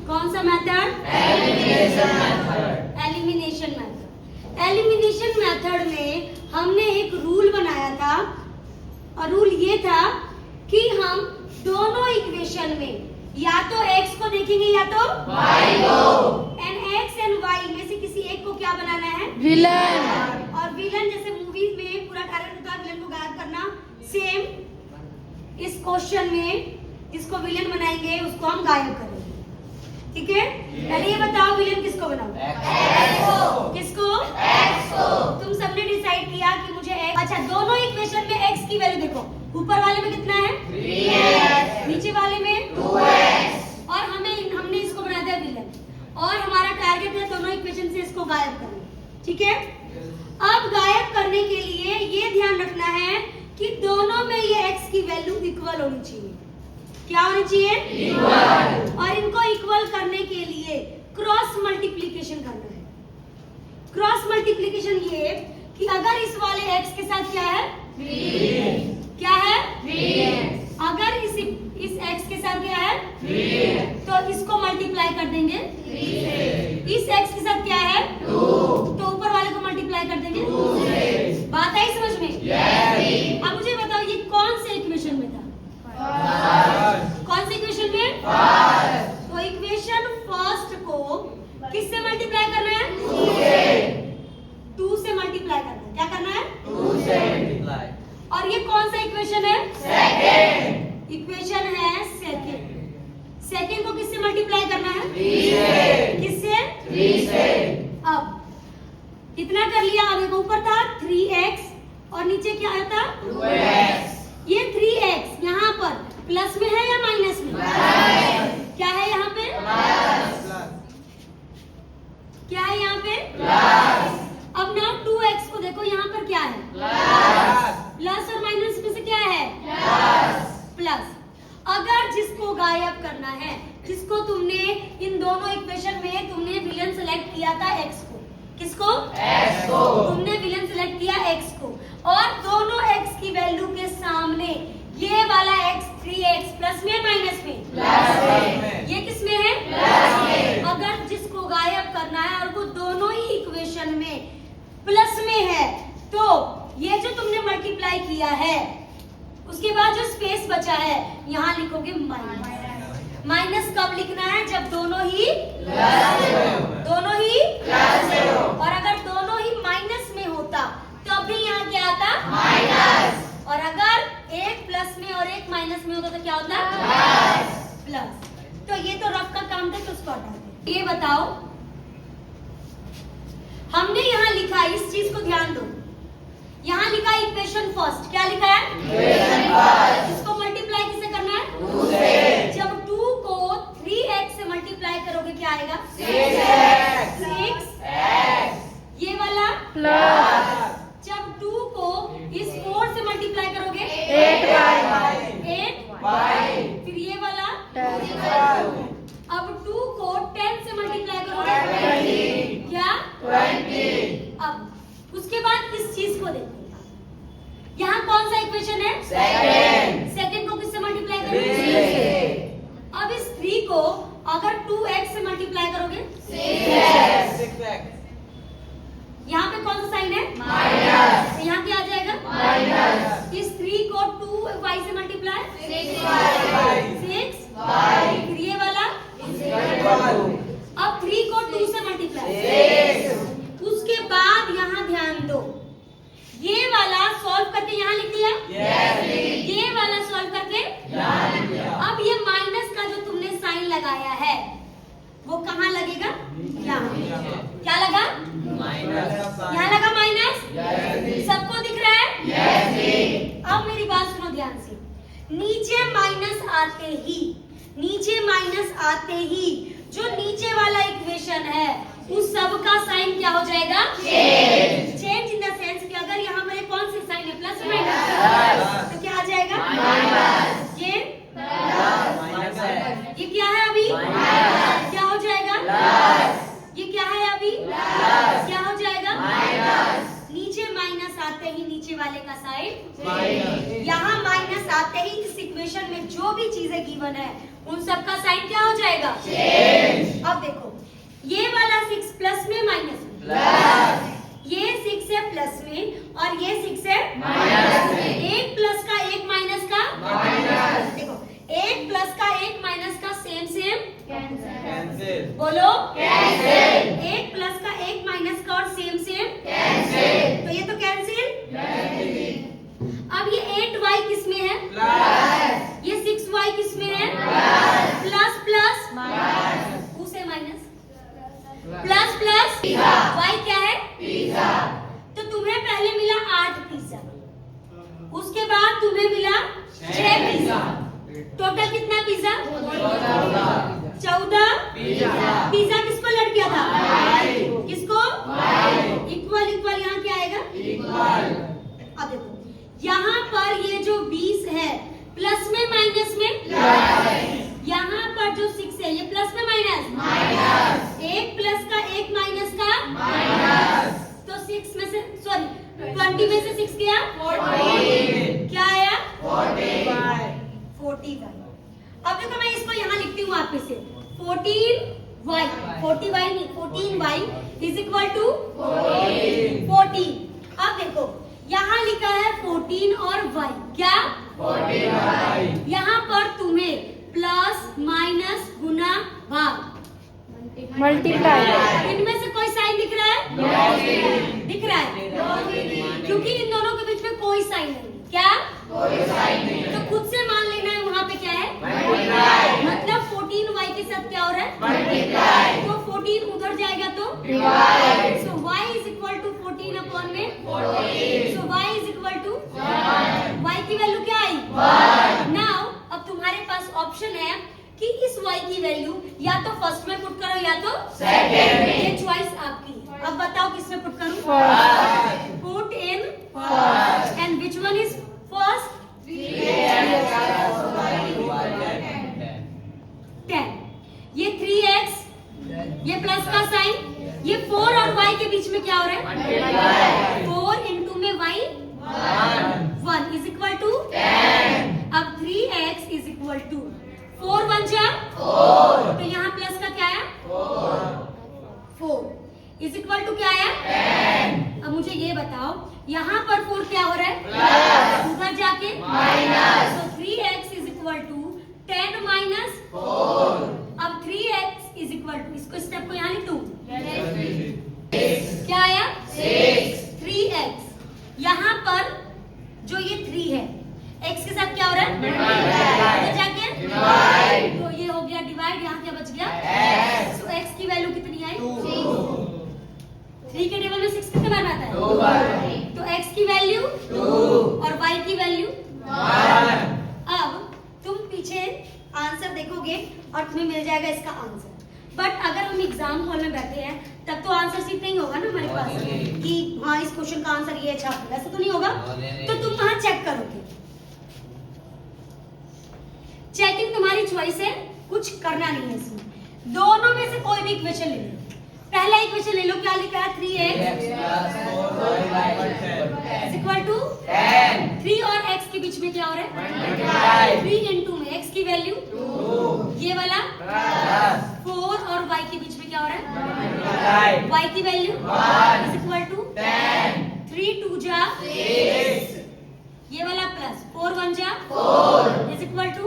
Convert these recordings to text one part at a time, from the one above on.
कौन सा method? Elimination method. Elimination method. Elimination method में हमने एक रूल बनाया था और रूल ये था कि हम दोनों इक्वेशन में या तो x को देखेंगे या तो y को। एंड x एंड y में से किसी एक को क्या बनाना है? विलन। और विलन जैसे मूवीज में पूरा टारगेट होता है विलन को गायब करना, सेम इस क्वेश्चन में जिसको विलन बनाएंगे उसको हम गायब करेंगे। ठीक है, पहले ये बताओ विलन किसको बनाओ? x को। किसको? x को। तुम सबने डिसाइड किया कि मुझे x, अच्छा दोनों इक्वेशन में x की वैल्यू देखो, ऊपर वाले में कितना है? 3x। नीचे वाले में 2x। और हमने इसको बना दिया विलन और हमारा टारगेट है दोनों इक्वेशन से इसको गायब करना। ठीक है, अब गायब करने के लिए ये ध्यान रखना है कि दोनों में ये x की वैल्यू इक्वल होनी चाहिए। क्या होनी चाहिए? इक्वल। और इनको इक्वल करने के लिए क्रॉस मल्टीप्लिकेशन करना है। क्रॉस मल्टीप्लिकेशन ये कि अगर इस वाले x के साथ क्या है? 3। क्या है? 3x। अगर इस x के साथ क्या है? 3x। तो इसको मल्टीप्लाई कर देंगे 3 से। इस x के साथ क्या है? 2। तो ऊपर वाले को मल्टीप्लाई कर देंगे 2 से। बात आई समझ में? yes। अब मुझे बताओ ये कौन से इक्वेशन में था? कौन से इक्वेशन में? फर्स्ट। तो इक्वेशन फर्स्ट को किससे मल्टीप्लाई करना है? 2 से। 2 से मल्टीप्लाई करना है। क्या करना है? 2 से मल्टीप्लाई। और ये कौन सा इक्वेशन है? सेकंड। इक्वेशन है सेकंड। सेकंड को किससे मल्टीप्लाई करना है? 3 से। किससे? 3 से। अब कितना कर लिया? अब एक ऊपर था 3x और नीचे क्या आया था? 2x। ये 3x यहाँ पर प्लस में है या माइनस में? क्या है यहाँ पे? क्या है यहाँ पे? अब ना 2x को देखो यहाँ पर क्या है? प्लस और माइनस में से क्या है? प्लस। अगर जिसको गायब करना है, जिसको तुमने इन दोनों इक्वेशन में तुमने विलन सेलेक्ट किया था x को, किसको? x को। तुमने विलन सेलेक्ट किया x को और दोनों x की वैल्यू के सामने ये वाला x 3x प्लस में माइनस में? प्लस में। ये किस में है? प्लस में। अगर जिसको गायब करना है और वो दोनों ही इक्वेशन में प्लस में है तो ये जो तुमने मल्टीप्लाई किया है उसके बाद जो स्पेस बचा है यहाँ लिखोगे माइनस। माइनस कब लिखना है? जब दोनों ही दोनों ही और अगर दोनों ही माइनस में होता तब भी यहाँ क्या आता? माइनस। और अगर एक प्लस में और एक माइनस में होता तो क्या होता? प्लस। तो ये तो रफ का काम था, तो उसको हटा दो। ये बताओ, हमने यहाँ लिखा, इस चीज को ध्यान दो, यहाँ लिखा इक्वेशन फर्स्ट। क्या लिखा है? Equation first. इसको मल्टीप्लाई किससे करना है? 2 से। जब 2 को 3x से मल्टीप्लाई करोगे क्या आएगा? 6x। 6x। ये वाला प्लस। जब 2 को इस 4 से मल्टीप्लाई करोगे 8y। 8y। फिर ये वाला अब 2 को 10 से मल्टीप्लाई करोगे 20। क्या? 20। अब उसके बाद इस चीज को देखो, यहाँ कौन सा इक्वेशन है? सेकंड। सेकंड को किससे मल्टीप्लाई 3 करोगे? से। अब इस 3 को अगर 2x से मल्टीप्लाई करोगे 6x। यहाँ पे कौन सा साइन है? माइनस। तो यहाँ क्या आ जाएगा? माइनस। इस 3 को 2y से मल्टीप्लाई 6y। 6y। फिर ये वाला अब 3 को 2 से मल्टीप्लाई 6। उसके बाद यहाँ ध्यान दो, ये वाला सॉल्व करके यहाँ लिख दिया, ये वाला सॉल्व करके अब ये माइनस का जो तुमने साइन लगाया है वो कहाँ लगेगा? यहाँ। क्या लगा? यहाँ लगा माइनस। सबको दिख रहा है? अब मेरी बात सुनो ध्यान से, नीचे माइनस आते ही जो नीचे वाला इक्वेशन है उस सब का साइन क्या हो जाएगा? चेंज इन द सेंस कि अगर यहाँ पर कौन सी साइन है? Plus minus. तो क्या आ जाएगा? माइनस। ये क्या है अभी? क्या हो जाएगा? ये क्या है अभी? क्या हो जाएगा? नीचे माइनस आते ही नीचे वाले का साइन, यहाँ माइनस आते ही इस इक्वेशन में जो भी चीजें गिवन है उन सब का साइन क्या हो जाएगा? अब देखो, ये वाला 6 प्लस में माइनस में, प्लस ये 6 है प्लस में और ये 6 है माइनस में। एक प्लस का एक माइनस का माइनस। देखो, एक प्लस का एक माइनस का सेम सेम कैंसिल बोलो कैंसिल एक प्लस का एक माइनस का और सेम सेम कैंसिल तो ये तो कैंसिल। कैंसिल अब ये 8y किस में है? प्लस ये 6y किस में है? प्लस प्लस उसे माइनस प्लस प्लस y क्या है? पिज्जा तो तुम्हें पहले मिला 8 पिज्जा, उसके बाद तुम्हें मिला 6 पिज्जा, टोटल कितना पिज्जा? 14 पिज्जा पिज्जा किसको लड़ गया था? Y। किसको? Y। इक्वल इक्वल यहाँ क्या आएगा? इक्वल अब देखो, यहाँ पर ये जो 20 है प्लस में माइनस में, यहाँ पर जो 6 है ये प्लस में माइनस, माइनस एक प्लस का एक माइनस का माइनस तो 6 में से सॉरी 20 में से 6 गया 14 क्या आया? 45 अब देखो, मैं इसको यहाँ लिखती हूँ वापस से 14y 40y नहीं 14y इज इक्वल टू 14। अब देखो, यहाँ लिखा है 14 और y क्या? 14 यहाँ पर तुम्हें प्लस माइनस गुना भाग मल्टीप्लाई इनमें से कोई साइन दिख रहा है? दिख रहा है क्योंकि इन दोनों के बीच में कोई साइन नहीं। क्या? तो खुद से मान लेना है वहाँ पे क्या है? मतलब 14y के साथ क्या हो रहा है? तो 14 उधर जाएगा तो so y is equal to 14 upon में so y is equal to y की वैल्यू क्या आई? नाउ अब तुम्हारे पास ऑप्शन है कि इस y की वैल्यू या तो फर्स्ट में पुट करो या तो सेकंड में। ये चॉइस आपकी। अब बताओ किस में पुट करूं? Put in and which one is first? 10। ये 3x ये प्लस का साइन, ये 4 और y के बीच में क्या हो रहा है? 4 इंटू में y 1 इज इक्वल टू 10। अब 3x इज इक्वल टू 4 1 जा 4 तो यहाँ प्लस का क्या है? 4 इज इक्वल टू क्या है? 10। अब मुझे ये बताओ, यहाँ पर 4 क्या हो रहा है? उधर जाके माइनस, तो 3x is equal to 10 minus 4। अब 3x इज इक्वल टू, इसको स्टेप को यहाँ लिख दूं, क्या आया? 3x। यहाँ पर जो ये 3 है x के साथ क्या हो रहा है? उधर जाके तो ये हो गया डिवाइड, यहाँ क्या बच गया? तो x की वैल्यू कितनी आई? 3 के टेबल में 6 कितने बार आता है? तो x की वैल्यू 2 और y की वैल्यू 1। अब तुम पीछे आंसर देखोगे और तुम्हें मिल जाएगा इसका आंसर। बट अगर हम एग्जाम हॉल में बैठे हैं तब तो आंसर सीट नहीं होगा ना हमारे पास कि हाँ इस क्वेश्चन का आंसर ये अच्छा, ऐसा तो नहीं होगा। तो तुम वहां चेक करोगे, चेकिंग तुम्हारी चॉइस है, कुछ करना नहीं है इसमें। दोनों में से कोई भी इक्वेशन ले लो। पहला इक्वेशन ले लो, क्या लिखा है? 3x इक्वल टू 3 और x के बीच में क्या हो रहा है? 3 इंटू में x की वैल्यू 2, ये वाला 4 और y के बीच में क्या हो रहा है? y की वैल्यू 1 इज इक्वल टू 3 2 जा 6, ये वाला प्लस 4 1 जा 4 इज इक्वल टू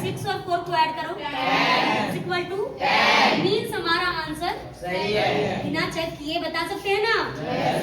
6 और 4 को ऐड करो इज इक्वल टू मीन्स हमारा आंसर सही है। बिना चेक किए बता सकते हैं ना।